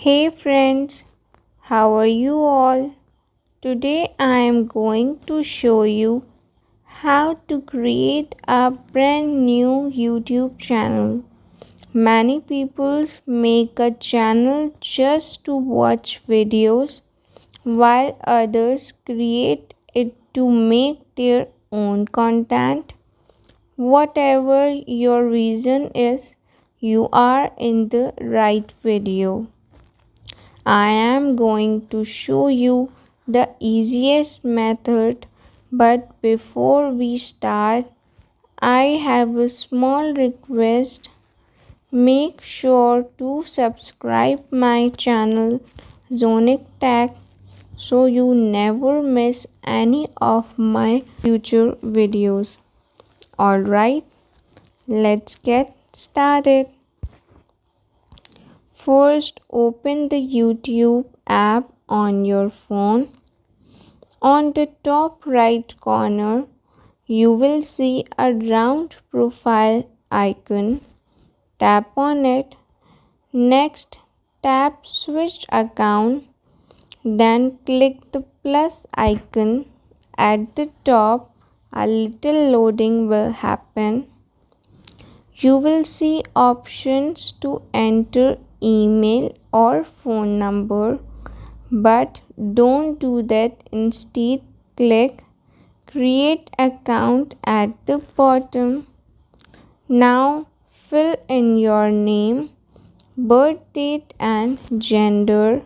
Hey friends, how are you all? Today I am going to show you how to create a brand new YouTube channel. Many people make a channel just to watch videos, while others create it to make their own content. Whatever your reason is, you are in the right video. I am going to show you the easiest method, but before we start, I have a small request. Make sure to subscribe my channel Zonic Tech so you never miss any of my future videos. Alright, let's get started. First, open the YouTube app on your phone. On the top right corner, you will see a round profile icon. Tap on it. Next, tap Switch Account. Then click the plus icon. At the top, a little loading will happen. You will see options to enter email or phone number, but don't do that. Instead, click create account at the bottom. Now fill in your name, birth date and gender.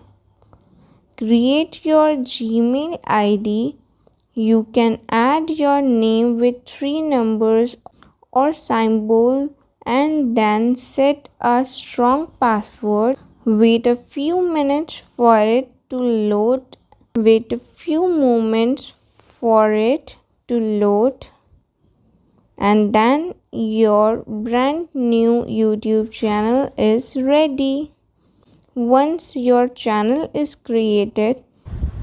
Create your Gmail ID. You can add your name with 3 numbers or symbol and then set a strong password. Wait a few minutes for it to load. Wait a few moments for it to load, and then your brand new YouTube channel is ready. Once your channel is created,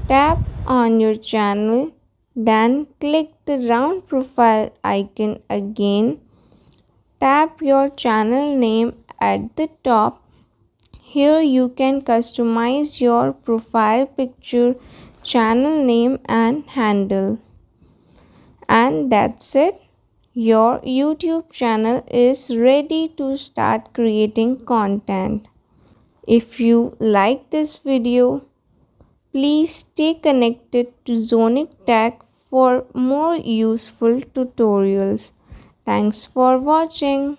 tap on your channel, then click the round profile icon again. Tap your channel name at the top. Here you can customize your profile picture, channel name and handle. And that's it. Your YouTube channel is ready to start creating content. If you like this video, please stay connected to Zonic Tech for more useful tutorials. Thanks for watching.